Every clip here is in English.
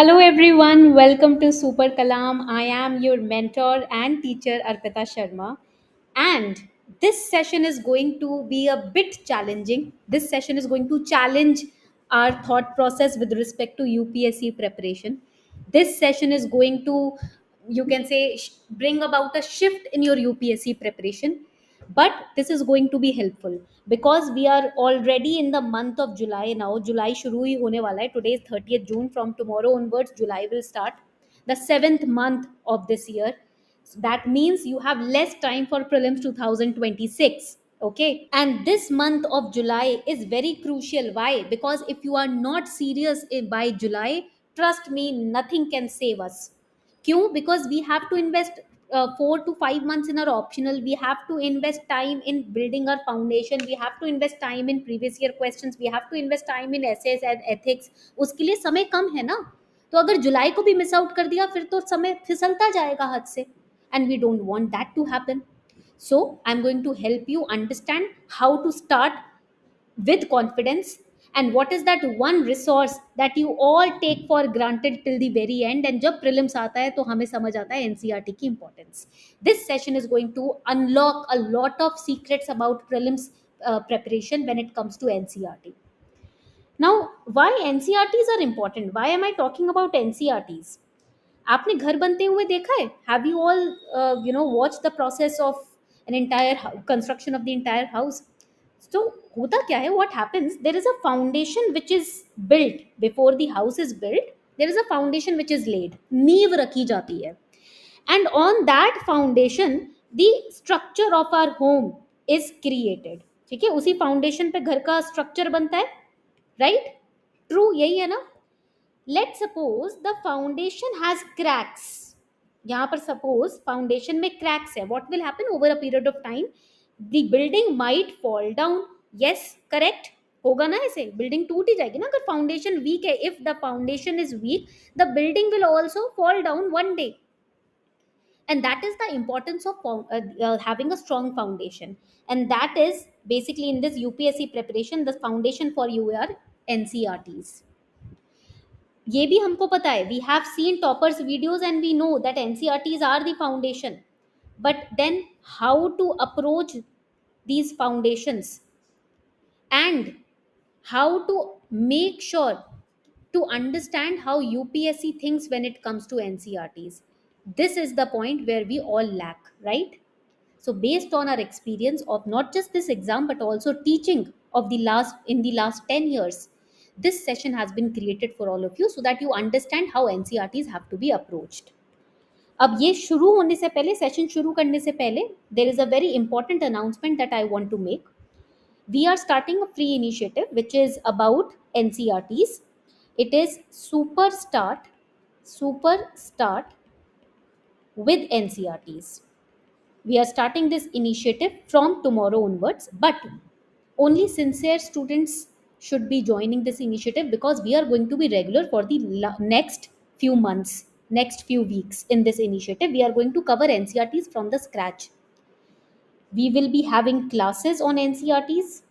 Hello everyone, welcome to Super Kalam. I am your mentor and teacher Arpita Sharma. And this session is going to be a bit challenging. This session is going to challenge our thought process with respect to UPSC preparation. This session is going to, you can say, bring about a shift in your UPSC preparation. But this is going to be helpful because we are already in the month of July now. July shuru hi hone wala hai. Today is 30th June. From tomorrow onwards, July will start. The seventh month of this year. That means you have less time for prelims 2026. Okay, and this month of July is very crucial. Why? Because if you are not serious by July, trust me, nothing can save us. Kyun? Because we have to invest 4 to 5 months in our optional. We have to invest time in building our foundation. We have to invest time in previous year questions. We have to invest time in essays and ethics. उसके लिए समय कम है ना. तो अगर जुलाई को भी miss out कर दिया फिर तो समय फिसलता जाएगा हाथ से. And we don't want that to happen. So I'm going to help you understand how to start with confidence, and what is that one resource that you all take for granted till the very end. And जब prelims आता है तो हमें समझ आता है NCERT की importance. This session is going to unlock a lot of secrets about prelims preparation when it comes to NCERT. Now, why NCERTs are important? Why am I talking about NCERTs? आपने घर बनते हुए देखा है? Have you all watched the process of an entire construction of the entire house? So होता क्या है? What happens? There is a foundation which is built before the house is built. There is a foundation which is laid. नींव रखी जाती है. And on that foundation, the structure of our home is created. ठीक है? उसी foundation पे घर का structure बनता है. Right? True, यही है ना? Let's suppose the foundation has cracks. यहाँ पर suppose foundation में cracks है. What will happen over a period of time? The building might fall down. Yes, correct. होगा ना ऐसे. Building टूट ही जाएगी ना अगर foundation weak है. If the foundation is weak, the building will also fall down one day. And that is the importance of having a strong foundation. And that is basically in this UPSC preparation, the foundation for you are NCERTs. ये भी हमको पता है. We have seen toppers videos and we know that NCERTs are the foundation. But then how to approach these foundations and how to make sure to understand how UPSC thinks when it comes to NCERTs. This is the point where we all lack, right? So based on our experience of not just this exam but also teaching of the last 10 years, this session has been created for all of you so that you understand how NCERTs have to be approached. अब ये शुरू होने से पहले, session शुरू करने से पहले, there is a very important announcement that I want to make. We are starting a free initiative which is about NCERTs. It is Super Start with NCERTs. We are starting this initiative from tomorrow onwards, but only sincere students should be joining this initiative because we are going to be regular for the next few months, next few weeks. In this initiative we are going to cover NCERTs from the scratch. We will be having classes on NCERTs.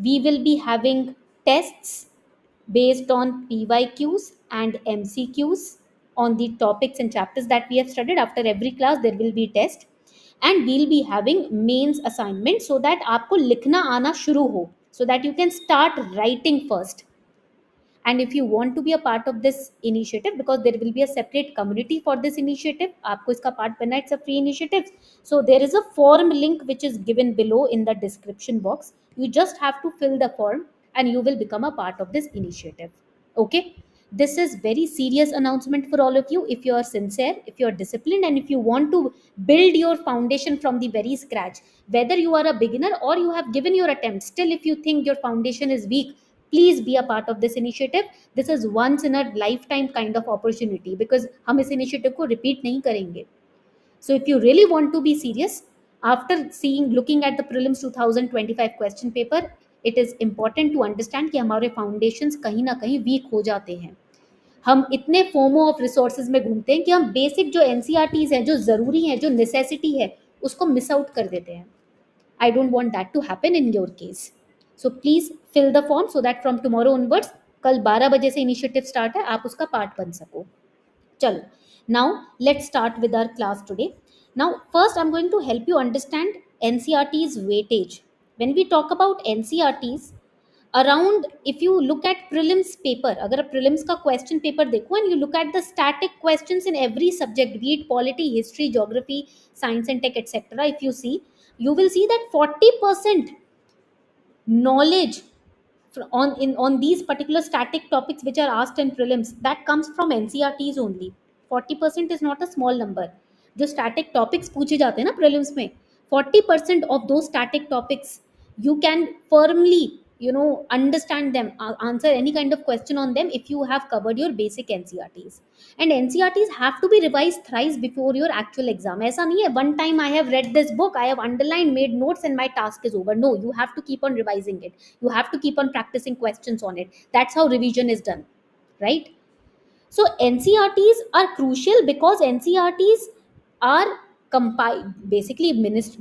We will be having tests based on PYQs and MCQs on the topics and chapters that we have studied. After every class, there will be test. And we'll be having mains assignment so that आपको लिखना आना शुरू हो, so that you can start writing first. And if you want to be a part of this initiative, because there will be a separate community for this initiative, आपको इसका part बनना है. It's a free initiative. So there is a form link which is given below in the description box. You just have to fill the form and you will become a part of this initiative. Okay? This is very serious announcement for all of you. If you are sincere, if you are disciplined, and if you want to build your foundation from the very scratch, whether you are a beginner or you have given your attempt, still if you think your foundation is weak, please be a part of this initiative. This is once in a lifetime kind of opportunity because हम इस initiative को repeat नहीं करेंगे. So if you really want to be serious, after looking at the prelims 2025 question paper, it is important to understand कि हमारे foundations कहीं ना कहीं weak हो जाते हैं. हम इतने फोमो ऑफ रिसोर्सेज में घूमते हैं कि हम बेसिक जो एनसीईआरटीज हैं, जो ज़रूरी हैं, जो नेसेसिटी है, उसको मिस आउट कर देते हैं. I don't want that to happen in your case. So please fill the form so that from tomorrow onwards कल 12 बजे से इनिशिएटिव स्टार्ट है, आप उसका पार्ट बन सको. चलो, now let's start with our class today. Now first I'm going to help you understand NCRT's weightage. When we talk about NCRTs, around, if you look at prelims paper, अगर आप prelims का question paper देखो and you look at the static questions in every subject, be it polity, history, geography, science and tech, etc., if you see, you will see that 40% knowledge on these particular static topics which are asked in prelims, that comes from NCRTs only. 40% is not a small number. जो static topics पूछे जाते हैं ना prelims में, 40% of those static topics you can firmly, understand them, answer any kind of question on them if you have covered your basic NCRTs. And NCRTs have to be revised thrice before your actual exam. ऐसा नहीं है one time I have read this book, I have underlined, made notes and my task is over. No, you have to keep on revising it. You have to keep on practicing questions on it. That's how revision is done, right? So NCRTs are crucial because NCRTs are compiled, basically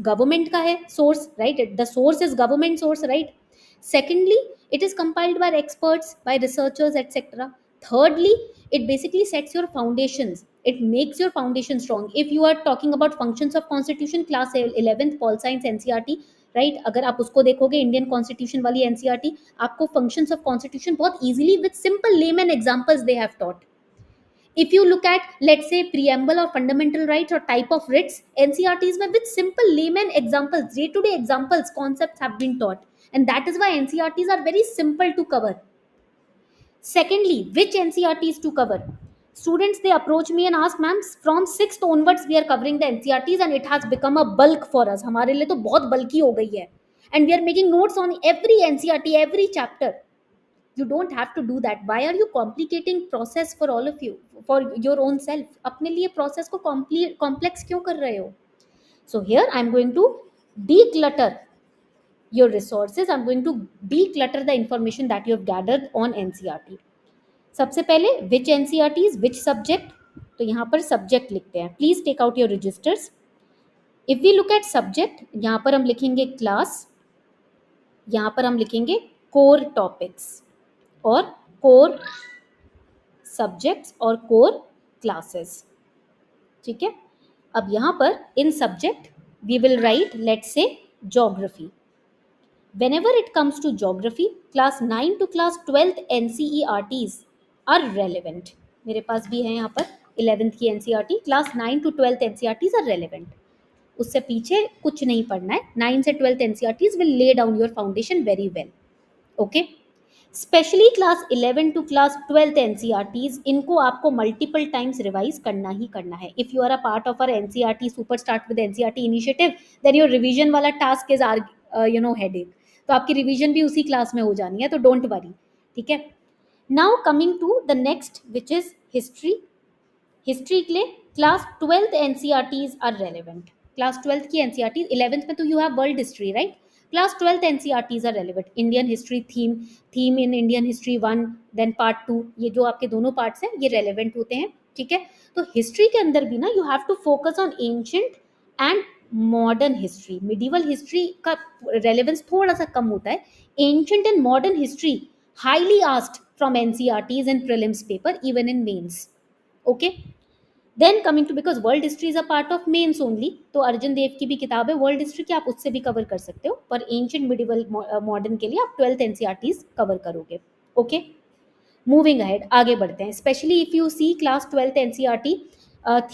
government का है source, right? The source is government source, right? Secondly, it is compiled by experts, by researchers, etc. Thirdly, it basically sets your foundations. It makes your foundation strong. If you are talking about functions of constitution, class 11th pol science NCRT, right, अगर आप उसको देखोगे Indian constitution वाली NCERT, आपको functions of constitution बहुत easily with simple layman examples they have taught. If you look at, let's say, preamble or fundamental rights or type of writs, NCRTs में with simple layman examples, day-to-day examples, concepts have been taught, and that is why NCRTs are very simple to cover. Secondly, which NCRTs to cover? Students, they approach me and ask, ma'am, from 6th onwards we are covering the NCRTs and it has become a bulk for us. हमारे लिए तो बहुत bulky हो गई है, and we are making notes on every NCRT, every chapter. You don't have to do that. Why are you complicating process for all of you, for your own self? अपने लिए process को complex क्यों कर रहे हो? So here I'm going to declutter your resources. I'm going to declutter the information that you have gathered on NCRT. सबसे पहले which NCRTs, which subject? तो यहाँ पर subject लिखते हैं. Please take out your registers. If we look at subject, यहाँ पर हम लिखेंगे class, यहाँ पर हम लिखेंगे core topics और core subjects और core classes. ठीक है, अब यहाँ पर in subject we will write, let's say, geography. Whenever it comes to geography, class 9 to class 12th NCERTs are relevant. मेरे पास भी है यहाँ पर 11th की NCERT, class 9 to 12th NCERTs are relevant. उससे पीछे कुछ नहीं पढ़ना है. 9 से 12th NCERTs will lay down your foundation very well. Okay? Specially class 11 to class 12 NCERTs, इनको आपको मल्टीपल टाइम्स रिवाइज करना ही करना है. If you are a part of our NCERT super start with NCERT initiative, then your revision वाला task is our headache. तो आपकी revision भी उसी क्लास में हो जानी है, तो डोंट वरी. ठीक है, now coming to the next which is history. History के लिए class 12th NCERTs are relevant. Class 12th की एनसीईआरटी, 11th में तो you have world history, right? Class 12th NCERTs are relevant. Indian history theme in Indian history 1, then part 2, ये जो आपके दोनों parts हैं ये relevant होते हैं. ठीक है, तो हिस्ट्री के अंदर भी ना you have to focus on ancient and modern history. medieval history का relevance थोड़ा सा कम होता है. ancient and modern history highly asked from NCERTs and prelims paper, even in mains. Okay, then coming to, because world history is a part of mains only, तो अर्जुन देव की भी किताब है वर्ल्ड हिस्ट्री की, आप उससे भी कवर कर सकते हो, पर एंशिएंट मिडिवल मॉडर्न के लिए आप 12th एनसीईआरटीज कवर करोगे. ओके, मूविंग अहेड, आगे बढ़ते हैं. Specially if you see class 12th NCERT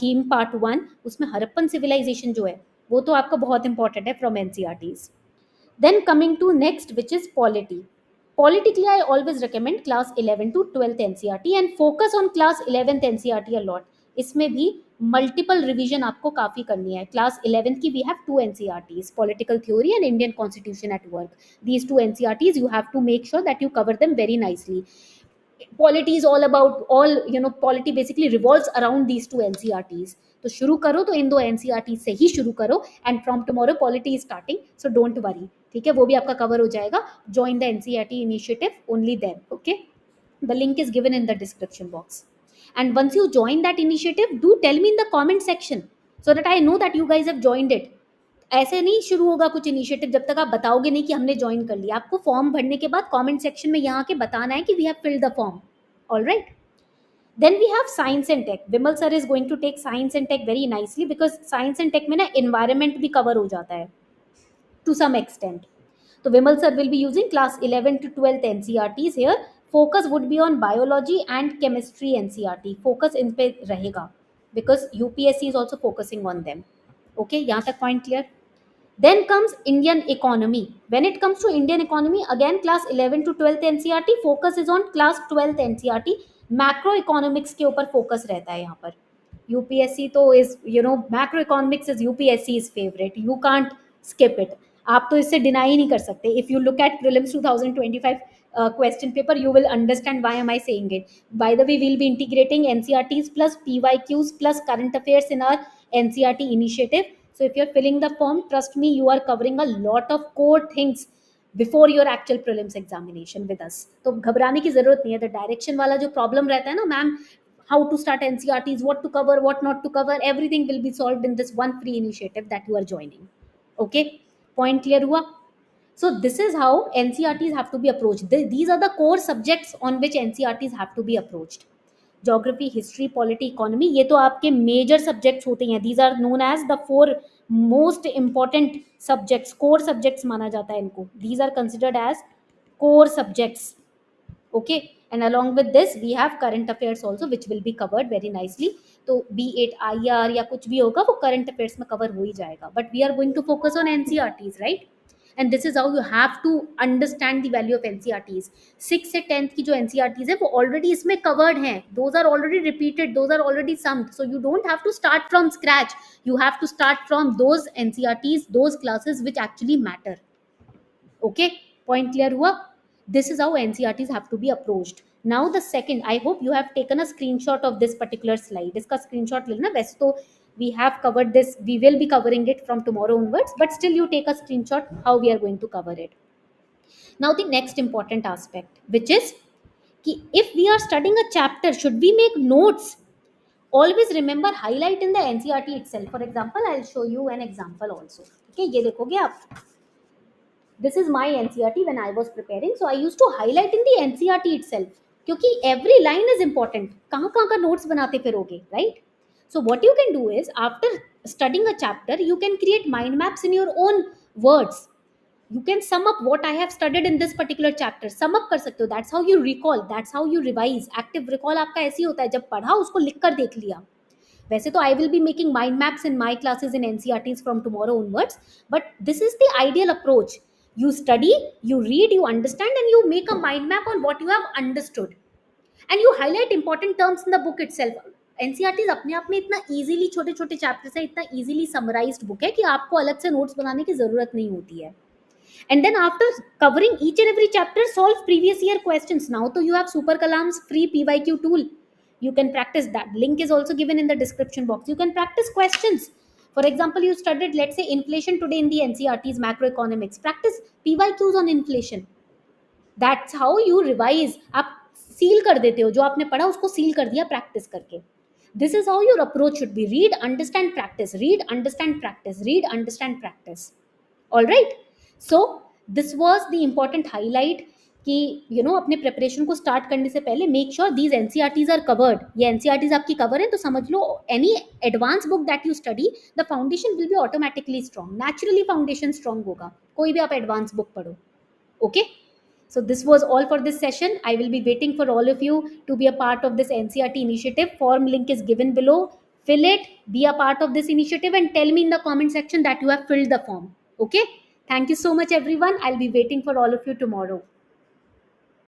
theme part 1, उसमें हड़प्पन सिविलाइजेशन जो है वो तो आपका बहुत इंपॉर्टेंट है from NCERTs. Then coming to next which is polity. Politically, I always recommend class 11 to 12th NCERT and focus on class 11th NCERT a lot. इसमें भी मल्टीपल रिवीजन आपको काफ़ी करनी है. क्लास 11th की we have 2 NCERTs, political theory and Indian constitution at work. These 2 NCERTs you have to make sure that you cover them very nicely. Polity is all about polity basically revolves around these 2 NCERTs. तो शुरू करो तो इन 2 NCERT से ही शुरू करो, and from tomorrow polity is starting, so don't worry. ठीक है, वो भी आपका कवर हो जाएगा. Join the NCERT initiative only then. Okay, the link is given in the description box. And once you join that initiative, do tell me in the comment section so that I know that you guys have joined it. ऐसे नहीं शुरू होगा कुछ initiative जब तक आप बताओगे नहीं कि हमने ज्वाइन कर लिया। आपको फॉर्म भरने के बाद कमेंट सेक्शन में यहाँ के बताना है कि we have filled the form. All right, then we have science and tech. Vimal sir is going to take science and tech very nicely, because science and tech में ना एनवायरमेंट भी कवर हो जाता है to some extent. So Vimal sir will be using class 11 to 12th NCRTs here. Focus would be on biology and chemistry NCRT. Focus इन पे रहेगा because UPSC is also focusing on them. Okay, यहाँ तक point clear? Then comes Indian economy. When it comes to Indian economy, again class 11 to 12th NCRT. Focus is on class 12th NCRT. Macroeconomics के ऊपर focus रहता है यहाँ पर. UPSC तो is, you know, macroeconomics is UPSC's favorite. You can't skip it. आप तो इससे डिनाई ही नहीं कर सकते. If you look at prelims 2025 question paper, you will understand why am I saying it. By the way, we will be integrating NCERTs plus PYQs plus current affairs in our NCERT initiative. So if you're filling the form, trust me, you are covering a lot of core things before your actual prelims examination with us. तो घबराने की जरूरत नहीं है. The direction वाला जो problem रहता है ना ma'am, how to start NCERTs, what to cover, what not to cover, everything will be solved in this one free initiative that you are joining. Okay, point clear हुआ? So this is how NCERTs have to be approached. These are the core subjects on which NCERTs have to be approached. Geography, history, polity, economy, ये तो आपके major subjects होते हैं. These are known as the 4 most important subjects. core subjects माना जाता है इनको. These are considered as core subjects. Okay, and along with this we have current affairs also, which will be covered very nicely. तो be it IR या कुछ भी होगा वो current affairs में cover हो ही जाएगा. But we are going to focus on NCERTs, right? And this is how you have to understand the value of NCERTs. 6 से 10th की जो NCERTs है वो already इसमें covered हैं. Those are already repeated, those are already summed. So you don't have to start from scratch. You have to start from those NCERTs, those classes which actually matter. Okay, point clear हुआ? This is how NCERTs have to be approached. Now the second, I hope you have taken a screenshot of this particular slide. इसका screenshot लेना. वैसे तो we have covered this, we will be covering it from tomorrow onwards, but still you take a screenshot how we are going to cover it. Now the next important aspect, which is कि if we are studying a chapter, should we make notes? Always remember, highlight in the NCERT itself. For example, I'll show you an example also. Okay, ये देखोगे आप. This is my NCERT when I was preparing. So I used to highlight in the NCERT itself. क्योंकि every line is important. कहाँ का notes बनाते फिरोगे, right? So what you can do is, after studying a chapter, you can create mind maps in your own words. You can sum up what I have studied in this particular chapter. Sum up कर सकते हो. That's how you recall. That's how you revise. Active recall आपका ऐसे ही होता है. जब पढ़ा उसको लिख कर देख लिया. वैसे तो I will be making mind maps in my classes in NCERTs from tomorrow onwards. But this is the ideal approach. You study, you read, you understand, and you make a mind map on what you have understood. And you highlight important terms in the book itself. NCERTs अपने आप में इतना easily छोटे छोटे chapters है, इतना easily summarized book है कि आपको अलग से notes बनाने की ज़रूरत नहीं होती है. And then after covering each and every chapter, solve previous year questions. Now तो you have Super Kalam's free PYQ tool. You can practice that. Link is also given in the description box. You can practice questions. For example, you studied, let's say, inflation today in the NCERTs, macroeconomics. Practice PYQs on inflation. That's how you revise. आप seal कर देते हो, जो आपने पढ़ा उसको seal कर दिया practice करके. This is how your approach should be. Read, understand, practice. Read, understand, practice. Read, understand, practice. All right. So this was the important highlight कि यू नो अपने प्रिपरेशन को स्टार्ट करने से पहले make sure these NCERTs are covered. ये NCERTs आपकी cover है तो समझ लो any advance book that you study, the foundation will be automatically strong. Naturally foundation strong होगा कोई भी आप एडवांस बुक पढ़ो. Okay, so this was all for this session. I will be waiting for all of you to be a part of this NCERT initiative. Form link is given below. Fill it, be a part of this initiative, and tell me in the comment section that you have filled the form. Okay, thank you so much everyone. I'll be waiting for all of you tomorrow.